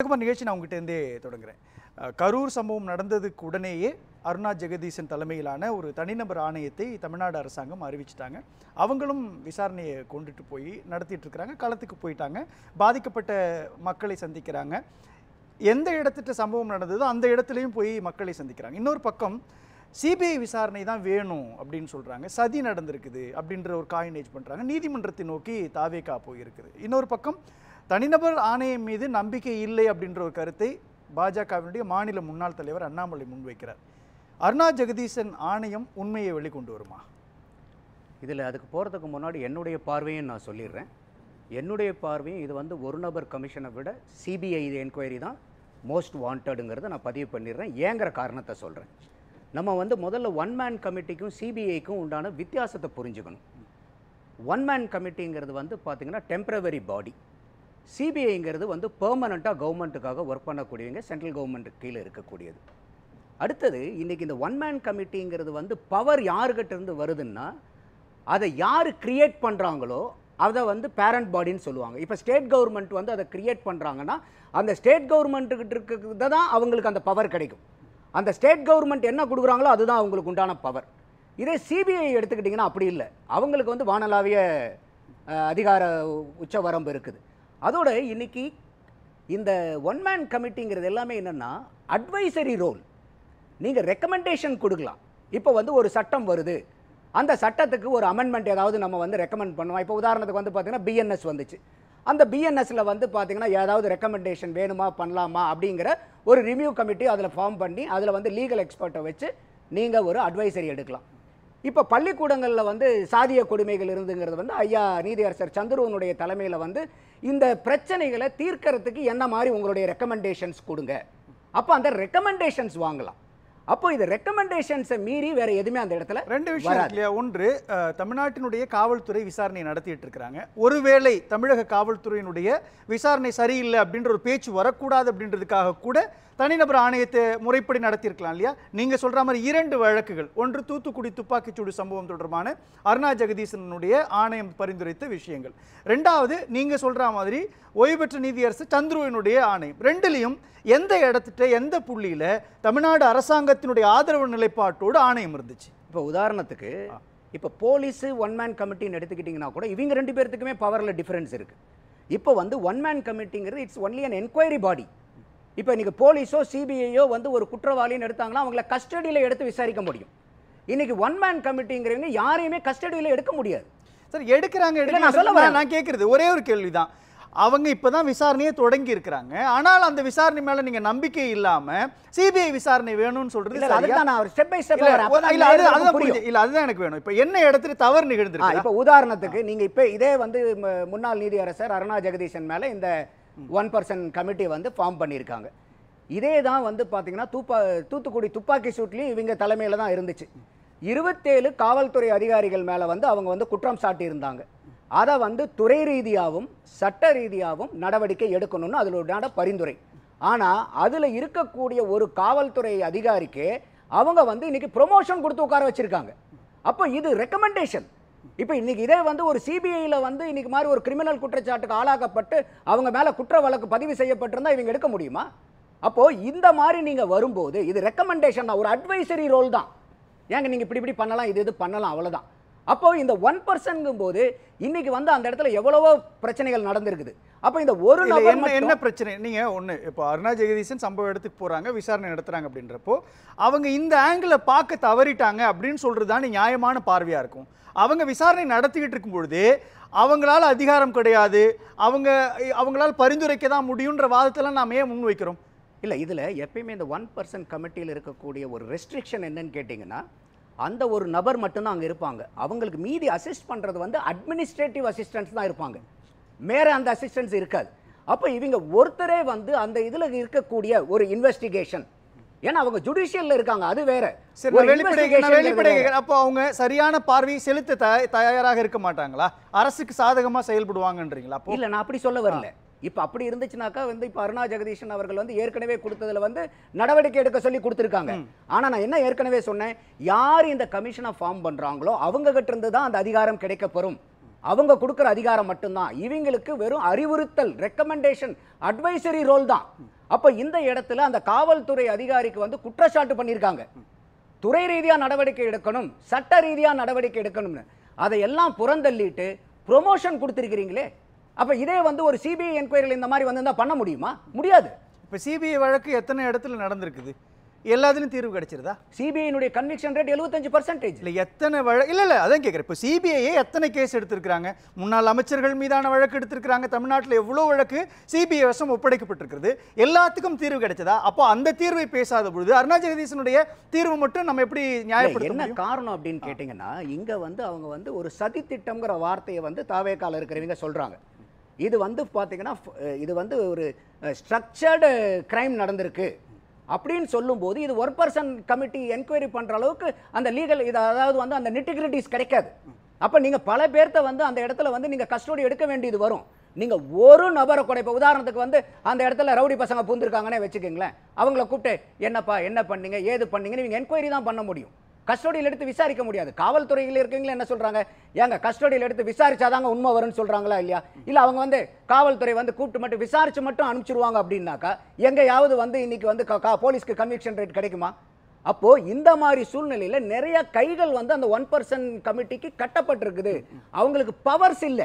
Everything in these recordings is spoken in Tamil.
ராஜகுமார் நிகழ்ச்சி நான் உங்ககிட்டேருந்தே தொடங்குறேன். கரூர் சம்பவம் நடந்ததுக்கு உடனேயே அருணா ஜெகதீசன் தலைமையிலான ஒரு தனிநபர் ஆணையத்தை தமிழ்நாடு அரசாங்கம் அறிவிச்சிட்டாங்க. அவங்களும் விசாரணையை கொண்டுட்டு போய் நடத்திட்டு இருக்கிறாங்க. களத்துக்கு போயிட்டாங்க. பாதிக்கப்பட்ட மக்களை சந்திக்கிறாங்க. எந்த இடத்துட்டு சம்பவம் நடந்ததோ அந்த இடத்துலையும் போய் மக்களை சந்திக்கிறாங்க. இன்னொரு பக்கம் சிபிஐ விசாரணை தான் வேணும் அப்படின்னு சொல்கிறாங்க. சதி நடந்திருக்குது அப்படின்ற ஒரு காயினேஜ் பண்ணுறாங்க. நீதிமன்றத்தை நோக்கி தாவேகா போயிருக்குது. இன்னொரு பக்கம் தனிநபர் ஆணையம் மீது நம்பிக்கை இல்லை அப்படின்ற ஒரு கருத்தை பாஜகவினுடைய மாநில முன்னாள் தலைவர் அண்ணாமலை முன்வைக்கிறார். அருணா ஜெகதீசன் ஆணையம் உண்மையை வெளிக்கொண்டு வருமா? இதில் அதுக்கு போகிறதுக்கு முன்னாடி என்னுடைய பார்வையும் நான் சொல்லிடுறேன். என்னுடைய பார்வையும் இது ஒரு நபர் கமிஷனை விட சிபிஐ என்கொயரி தான் மோஸ்ட் வாண்டடுங்கிறத நான் பதிவு பண்ணிடுறேன். ஏங்கிற காரணத்தை சொல்கிறேன். நம்ம முதல்ல ஒன் மேன் கமிட்டிக்கும் சிபிஐக்கும் உண்டான வித்தியாசத்தை புரிஞ்சுக்கணும். ஒன் மேன் கமிட்டிங்கிறது பார்த்திங்கன்னா டெம்பரவரி பாடி. சிபிஐங்கிறது பெர்மனண்ட்டாக கவர்மெண்ட்டுக்காக ஒர்க் பண்ணக்கூடியவங்க, சென்ட்ரல் கவர்மெண்ட் கீழே இருக்கக்கூடியது. அடுத்தது இன்றைக்கி இந்த ஒன் மேன் கமிட்டிங்கிறது பவர் யாருக்கிட்ட இருந்து வருதுன்னா அதை யார் கிரியேட் பண்ணுறாங்களோ அதை பேரண்ட் பாடின்னு சொல்லுவாங்க. இப்போ ஸ்டேட் கவர்மெண்ட் அதை கிரியேட் பண்ணுறாங்கன்னா அந்த ஸ்டேட் கவர்மெண்ட்டுக்கிட்ட இருக்கிறத தான் அவங்களுக்கு அந்த பவர் கிடைக்கும். அந்த ஸ்டேட் கவர்மெண்ட் என்ன கொடுக்குறாங்களோ அதுதான் அவங்களுக்கு உண்டான பவர். இதே சிபிஐ எடுத்துக்கிட்டிங்கன்னா அப்படி இல்லை. அவங்களுக்கு வானளாவிய அதிகார உச்ச வரம்பு இருக்குது. அதோட இன்னைக்கு இந்த ஒன் மேன் கமிட்டிங்கிறது எல்லாமே என்னென்னா அட்வைசரி ரோல். நீங்கள் ரெக்கமெண்டேஷன் கொடுக்கலாம். இப்போ ஒரு சட்டம் வருது, அந்த சட்டத்துக்கு ஒரு அமெண்ட்மெண்ட் ஏதாவது நம்ம ரெக்கமெண்ட் பண்ணுவோம். இப்போ உதாரணத்துக்கு பார்த்தீங்கன்னா பிஎன்எஸ் வந்துச்சு. அந்த பிஎன்எஸ்ல பார்த்தீங்கன்னா ஏதாவது ரெக்கமெண்டேஷன் வேணுமா பண்ணலாமா அப்படிங்கிற ஒரு ரிவ்யூ கமிட்டி அதில் ஃபார்ம் பண்ணி அதில் லீகல் எக்ஸ்பர்ட்டை வச்சு நீங்கள் ஒரு அட்வைசரி எடுக்கலாம். இப்போ பள்ளிக்கூடங்களில் சாதிய கொடுமைகள் இருந்துங்கிறது ஐயா நீதியரசர் சந்துருவனுடைய தலைமையில் இந்த பிரச்சனைகளை தீர்க்கறதுக்கு என்ன மாதிரி உங்களுடைய ரெக்கமெண்டேஷன்ஸ் கொடுங்க. அப்போ அந்த ரெக்கமெண்டேஷன்ஸ் வாங்கலாம். அப்போ இது ரெக்கமெண்டேஷன்ஸை மீறி வேற எதுவுமே அந்த இடத்துல ரெண்டு விஷயம் இல்லையா? ஒன்று, தமிழ்நாட்டினுடைய காவல்துறை விசாரணை நடத்திட்டு இருக்கிறாங்க. ஒருவேளை தமிழக காவல்துறையினுடைய விசாரணை சரியில்லை அப்படின்ற ஒரு பேச்சு வரக்கூடாது அப்படின்றதுக்காக கூட தனிநபர் ஆணையத்தை முறைப்படி நடத்தியிருக்கலாம் இல்லையா? நீங்க சொல்ற மாதிரி 2 வழக்குகள், ஒன்று தூத்துக்குடி துப்பாக்கிச்சூடு சம்பவம் தொடர்பான அருணா ஜெகதீசனுடைய ஆணையம் பரிந்துரைத்த விஷயங்கள், ரெண்டாவது நீங்க சொல்ற மாதிரி ஓய்வு பெற்ற நீதியரசர் சந்துருவினுடைய ஆணையம். ரெண்டுலையும் எந்த இடத்துட்ட எந்த புள்ளியில தமிழ்நாடு அரசாங்கத்தினுடைய ஆதரவு நிலைப்பாட்டோடு ஆணையம் இருந்துச்சு? இப்போ உதாரணத்துக்கு இப்போ போலீஸ் ஒன் மேன் கமிட்டின்னு எடுத்துக்கிட்டிங்கன்னா கூட இவங்க 2 பேர்த்துக்குமே பவரில் டிஃபரன்ஸ் இருக்குது. இப்போ ஒன் மேன் கமிட்டிங்கிறது it's only an enquiry body. இப்போ இன்றைக்கி போலீஸோ சிபிஐயோ ஒரு குற்றவாளின்னு எடுத்தாங்கன்னா அவங்கள கஸ்டடியில் எடுத்து விசாரிக்க முடியும். இன்றைக்கி ஒன் மேன் கமிட்டிங்கிறவங்க யாரையுமே கஸ்டடியில் எடுக்க முடியாது. சார் எடுக்கிறாங்க. நான் கேட்குறது ஒரே ஒரு கேள்வி தான். அவங்க இப்பதான் விசாரணையை தொடங்கி இருக்கிறாங்க. ஆனால் அந்த விசாரணை மேல நீங்க நம்பிக்கை இல்லாம சிபிஐ விசாரணை வேணும்னு சொல்றது அதுதான் நான் ஸ்டெப் பை ஸ்டெப் அதுதான் எனக்கு வேணும். இப்ப என்ன இடத்துல தவறு நிகழ்ந்திருக்கு? இப்ப உதாரணத்துக்கு நீங்க இப்ப இதே முன்னாள் நீதியரசர் அருணா ஜெகதீசன் மேல இந்த 1% கமிட்டி ஃபார்ம் பண்ணியிருக்காங்க. இதே தான் பாத்தீங்கன்னா தூத்துக்குடி துப்பாக்கி சூட்லயும் இவங்க தலைமையில தான் இருந்துச்சு. 27 காவல்துறை அதிகாரிகள் மேல அவங்க குற்றம் சாட்டி இருந்தாங்க. அதை துறை ரீதியாகவும் சட்ட ரீதியாகவும் நடவடிக்கை எடுக்கணும்னு அதில் பரிந்துரை. ஆனால் அதில் இருக்கக்கூடிய ஒரு காவல்துறை அதிகாரிக்கு அவங்க இன்னைக்கு ப்ரொமோஷன் கொடுத்து உட்கார வச்சிருக்காங்க. அப்போ இது ரெக்கமெண்டேஷன். இப்போ இன்னைக்கு இதே ஒரு சிபிஐயில் இன்னைக்கு மாதிரி ஒரு கிரிமினல் குற்றச்சாட்டுக்கு ஆளாக்கப்பட்டு அவங்க மேலே குற்ற வழக்கு பதிவு செய்யப்பட்டிருந்தா இவங்க எடுக்க முடியுமா? அப்போ இந்த மாதிரி நீங்கள் வரும்போது இது ரெக்கமெண்டேஷன் தான், ஒரு அட்வைசரி ரோல் தான். ஏங்க நீங்கள் இப்படி பண்ணலாம், இது பண்ணலாம், அவ்வளோதான். அப்போ இந்த 1% போது இன்னைக்கு அந்த இடத்துல எவ்வளவோ பிரச்சனைகள் நடந்திருக்குது. அப்போ இந்த ஒரு என்ன பிரச்சனை? நீங்க ஒண்ணு, இப்போ அருணா ஜெகதீசன் சம்பவ இடத்துக்கு போறாங்க, விசாரணை நடத்துறாங்க அப்படின்றப்போ அவங்க இந்த ஆங்கிளை பார்க்க தவறிட்டாங்க அப்படின்னு சொல்றதுதான் நியாயமான பார்வையா இருக்கும். அவங்க விசாரணை நடத்திக்கிட்டு இருக்கும் பொழுது அவங்களால அதிகாரம் கிடையாது, அவங்களால பரிந்துரைக்க தான் முடியுன்ற வாதத்தெல்லாம் நாம ஏன் முன் வைக்கிறோம்? இல்லை, இதில் எப்பயுமே இந்த 1% கமிட்டியில் இருக்கக்கூடிய ஒரு ரெஸ்ட்ரிக்ஷன் என்னன்னு கேட்டிங்கன்னா, அந்த ஒரு நபர் மட்டும்தான் அங்கே இருப்பாங்க. அவங்களுக்கு மீதி அசிஸ்ட் பண்ணுறது அட்மினிஸ்ட்ரேட்டிவ் அசிஸ்டன்ஸ் தான் இருப்பாங்க, மேற அந்த அசிஸ்டன்ஸ் இருக்காது. அப்போ இவங்க ஒருத்தரே அந்த இதில் இருக்கக்கூடிய ஒரு இன்வெஸ்டிகேஷன், ஏன்னா அவங்க ஜுடிஷியல்ல இருக்காங்க, அது வேற. அப்போ அவங்க சரியான பார்வையை செலுத்த தயாராக இருக்க மாட்டாங்களா? அரசுக்கு சாதகமா செயல்படுவாங்கன்றீங்களா? இல்ல, நான் அப்படி சொல்ல வரல. இப்ப அப்படி இருந்துச்சுனாக்கா இப்ப அருணா ஜெகதீசன் அவர்கள் ஏற்கனவே கொடுத்ததுல நடவடிக்கை எடுக்க சொல்லி கொடுத்திருக்காங்க. ஆனா நான் என்ன ஏற்கனவே சொன்னேன், யார் இந்த கமிஷனை ஃபார்ம் பண்றாங்களோ அவங்க கிட்ட இருந்து தான் அந்த அதிகாரம் கிடைக்கப்பெறும். அவங்க கொடுக்கிற அதிகாரம் மட்டும்தான். இவங்களுக்கு வெறும் அறிவுறுத்தல், ரெக்கமெண்டேஷன், அட்வைசரி ரோல் தான். அப்ப இந்த இடத்துல அந்த காவல்துறை அதிகாரிக்கு வந்து குற்றச்சாட்டு பண்ணியிருக்காங்க, துறை ரீதியா நடவடிக்கை எடுக்கணும், சட்ட ரீதியா நடவடிக்கை எடுக்கணும்னு. அதையெல்லாம் புறந்தள்ளிட்டு ப்ரொமோஷன் கொடுத்திருக்கிறீங்களே. அப்ப இதே வந்து ஒரு சிபிஐ என்கொயரியில் இந்த மாதிரி வந்து பண்ண முடியுமா? முடியாது. இப்போ சிபிஐ வழக்கு எத்தனை இடத்துல நடந்திருக்குது? எல்லாத்துலயும் தீர்வு கிடைச்சிருதா? சிபிஐனுடைய கன்விக்ஷன் ரேட் 75%. இல்லை எத்தனை வழக்கு? இல்லை அதான் கேட்குறேன். இப்போ சிபிஐயே எத்தனை கேஸ் எடுத்திருக்கிறாங்க? முன்னாள் அமைச்சர்கள் மீதான வழக்கு எடுத்திருக்கிறாங்க. தமிழ்நாட்டில் எவ்வளோ வழக்கு சிபிஐ வசம் ஒப்படைக்கப்பட்டிருக்கிறது. எல்லாத்துக்கும் தீர்வு கிடைச்சதா? அப்போ அந்த தீர்வை பேசாத பொழுது அருணா ஜெகதீசனுடைய தீர்வு மட்டும் நம்ம எப்படி நியாயப்படுத்த என்ன முடியும்? காரணம் அப்படின்னு கேட்டீங்கன்னா, இங்க வந்து அவங்க வந்து ஒரு சதி திட்டம்ங்கிற வார்த்தையை வந்து தாவேக்கால இருக்கிறவங்க சொல்றாங்க. இது வந்து பாத்தீங்கன்னா இது வந்து ஒரு ஸ்ட்ரக்சர்டு கிரைம் நடந்திருக்கு அப்படின்னு சொல்லும்போது இது ஒரு பர்சன் கமிட்டி என்கொயரி பண்ற அளவுக்கு அந்த லீகல் இது அதாவது வந்து அந்த நிட்டிகிரிட்டிஸ் கிடைக்காது. அப்ப நீங்க பல பேர்த்த வந்து அந்த இடத்துல வந்து நீங்க கஸ்டடி எடுக்க வேண்டியது வரும். நீங்க ஒரு நபரை கூட இப்ப உதாரணத்துக்கு வந்து அந்த இடத்துல ரவுடி பசங்க பூந்திருக்காங்கன்னே வச்சுக்கோங்களேன், அவங்கள கூப்பிட்டு என்னப்பா என்ன பண்ணீங்க ஏது பண்ணீங்கன்னு நீங்க என்கொயரி தான் பண்ண முடியும், கஸ்டடியில் எடுத்து விசாரிக்க முடியாது. காவல்துறையில் இருக்கீங்களா என்ன சொல்றாங்க, ஏங்க கஸ்டடியில் எடுத்து விசாரிச்சாதாங்க உண்மை வரும்னு சொல்றாங்களா இல்லையா? இல்ல அவங்க வந்து காவல்துறை வந்து கூப்பிட்டு மட்டும் விசாரிச்சு மட்டும் அனுப்பிச்சிருவாங்க அப்படின்னாக்கா எங்கேயாவது வந்து இன்னைக்கு வந்து போலீஸ்க்கு கன்விக்ஷன் ரேட் கிடைக்குமா? அப்போ இந்த மாதிரி சூழ்நிலையில நிறைய கைகள் வந்து அந்த 1% கமிட்டிக்கு கட்டப்பட்டிருக்குது. அவங்களுக்கு பவர்ஸ் இல்ல.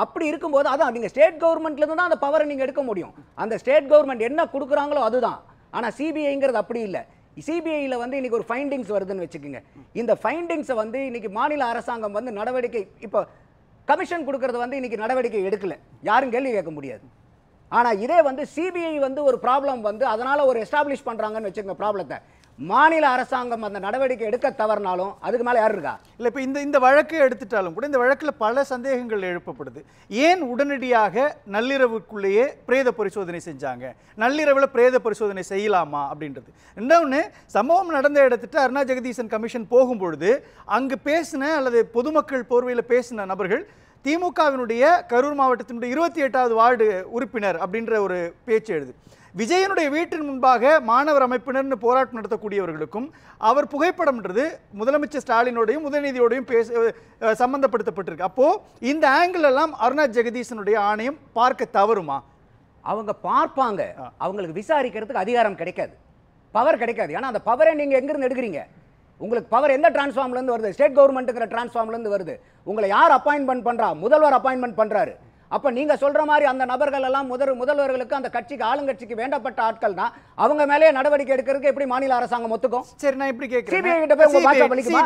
அப்படி இருக்கும்போது அதான் நீங்க ஸ்டேட் கவர்மெண்ட்ல இருந்து தான் அந்த பவரை நீங்க எடுக்க முடியும். அந்த ஸ்டேட் கவர்மெண்ட் என்ன கொடுக்குறாங்களோ அதுதான். ஆனா சிபிஐங்கிறது அப்படி இல்லை. சிபிஐல வந்து இன்னைக்கு ஒரு ஃபைண்டிங்ஸ் வருதுன்னு வச்சுக்கோங்க. இந்த ஃபைண்டிங்ஸை வந்து இன்னைக்கு மாநில அரசாங்கம் வந்து நடவடிக்கை இப்போ கமிஷன் கொடுக்கறது வந்து இன்னைக்கு நடவடிக்கை எடுக்கல, யாரும் கேள்வி கேட்க முடியாது. ஆனா இதே வந்து சிபிஐ வந்து ஒரு ப்ராப்ளம் வந்து அதனால ஒரு எஸ்டாப்ளிஷ் பண்றாங்கன்னு வச்சுக்கோங்க ப்ராப்ளத்தை, மாநில அரசாங்கம் அந்த நடவடிக்கை எடுக்க தவறினாலும் அதுக்கு மேல யார் இருக்கா? இல்லை இப்போ இந்த வழக்கை எடுத்துட்டாலும் கூட இந்த வழக்கில் பல சந்தேகங்கள் எழுப்பப்படுது. ஏன் உடனடியாக நள்ளிரவுக்குள்ளேயே பிரேத பரிசோதனை செஞ்சாங்க? நள்ளிரவில் பிரேத பரிசோதனை செய்யலாமா அப்படின்றது. இன்னொன்று, சம்பவம் நடந்த இடத்துட்டு அருணா ஜெகதீசன் கமிஷன் போகும்பொழுது அங்கு பேசின அல்லது பொதுமக்கள் போர்வையில் பேசின நபர்கள் திமுகவினுடைய கரூர் மாவட்டத்தினுடைய 28வது வார்டு உறுப்பினர் அப்படின்ற ஒரு பேச்சு எழுது. விஜயனுடைய வீட்டின் முன்பாக மாணவர் அமைப்பினர்னு போராட்டம் நடத்தக்கூடியவர்களுக்கும் அவர் புகைப்படம்ன்றது முதலமைச்சர் ஸ்டாலினோடையும் உதயநிதியோடையும் சம்பந்தப்படுத்தப்பட்டிருக்கு. அப்போ இந்த ஆங்கிள் எல்லாம் அருணா ஜெகதீசனுடைய ஆணையம் பார்க்க தவறுமா? அவங்க பார்ப்பாங்க, அவங்களுக்கு விசாரிக்கிறதுக்கு அதிகாரம் கிடைக்காது, பவர் கிடைக்காது. ஏன்னா அந்த பவரை நீங்க எங்கிருந்து எடுக்கிறீங்க? உங்களுக்கு பவர் எந்த டிரான்ஸ்ஃபார்ம்ல இருந்து வருது? ஸ்டேட் கவர்மெண்ட்ங்கிற டிரான்ஸ்ஃபார்ம்ல இருந்து வருது. உங்களை யார் அப்பாயின்மெண்ட் பண்றா? முதல்வர் அப்பாயின்மெண்ட் பண்றாரு. அப்ப நீங்க சொல்ற மாதிரி அந்த நபர்கள் எல்லாம் முதல்வர்களுக்கு அந்த கட்சிக்கு ஆளுங்கட்சிக்கு வேண்டப்பட்ட ஆட்கள் தான். அவங்க மேலே நடவடிக்கை எடுக்கிறதுக்கு எப்படி மாநில அரசாங்கம் ஒத்துக்கும்? சரி, நான் இப்படி கேட்கிறேன். சிபிஐ கிட்ட போய் உங்க பாஷா பலிக்குமா?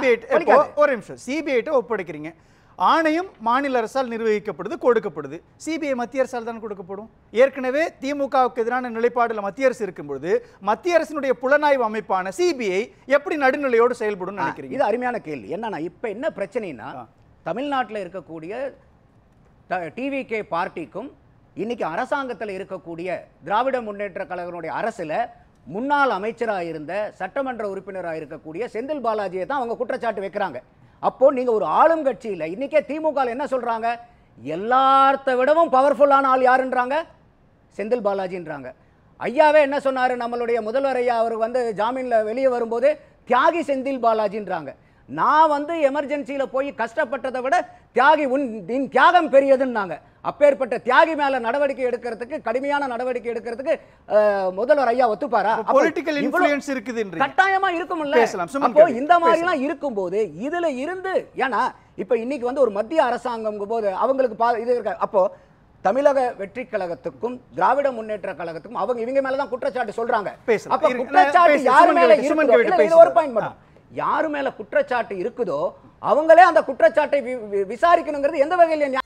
ஒரு நிமிஷம், சிபிஐ கிட்ட ஒப்படைக்கிறீங்க, ஆணையம் மாநில அரசால் நிர்வகிக்கப்படுது, கொடுக்கப்படுது. சிபிஐ மத்திய அரசால் தான் கொடுக்கப்படும். ஏற்கனவே திமுகவுக்கு எதிரான நிலைப்பாடுல மத்திய அரசு இருக்கும்போது மத்திய அரசினுடைய புலனாய்வு அமைப்பான சிபிஐ எப்படி நடுநிலையோடு செயல்படும் நினைக்கிறீங்க? இது அருமையான கேள்வி. என்னன்னா இப்ப என்ன பிரச்சனைனா, தமிழ்நாட்டில் இருக்கக்கூடிய டிவிகே பார்ட்டிக்கும் இன்னைக்கு அரசாங்கத்தில் இருக்கக்கூடிய திராவிட முன்னேற்ற கழகத்தினுடைய அரசுல முன்னாள் அமைச்சராக இருந்த சட்டமன்ற உறுப்பினராக இருக்கக்கூடிய செந்தில் பாலாஜியை தான் அவங்க குற்றச்சாட்டு வைக்கிறாங்க. அப்போ நீங்க ஒரு ஆளும் கட்சியில் இன்னைக்கே திமுக என்ன சொல்றாங்க, எல்லார்த்த விடவும் பவர்ஃபுல்லான ஆள் யாருன்றாங்க, செந்தில் பாலாஜின்றாங்க. ஐயாவே என்ன சொன்னாரு, நம்மளுடைய முதல்வர் ஐயா அவர் வந்து ஜாமீன்ல வெளியே வரும்போது தியாகி செந்தில் பாலாஜின்றாங்க. நான் வந்து எமர்ஜென்சியில போய் கஷ்டப்பட்டதை விட தியாகி உன் தியாகம் பெரியதுன்னாங்க. அப்பேற்பட்ட தியாகி மேல நடவடிக்கை எடுக்கிறதுக்கு, கடுமையான நடவடிக்கை எடுக்கிறதுக்கு முதல்வர் ஐயா ஒத்துப்பாரா? Political influence இருக்குதுன்றீங்க. கட்டாயமா இருக்கும்ல. அப்போ இந்த மாதிரி எல்லாம் இருக்கும்போது இதுல இருந்து, ஏன்னா இப்ப இன்னைக்கு வந்து ஒரு மத்திய அரசாங்கம் போது அவங்களுக்கு இது இருக்கு. அப்போ தமிழக வெற்றி கழகத்துக்கும் திராவிட முன்னேற்ற கழகத்துக்கும் அவங்க இவங்க மேலதான் குற்றச்சாட்டு சொல்றாங்க. அப்ப குற்றச்சாட்டு யாரு மேல இருக்குதோ, ஒரு பாயிண்ட் மட்டும், யாரு மேல குற்றச்சாட்டு இருக்குதோ அவங்களே அந்த குற்றச்சாட்டை விசாரிக்கணுங்கிறது எந்த வகையில்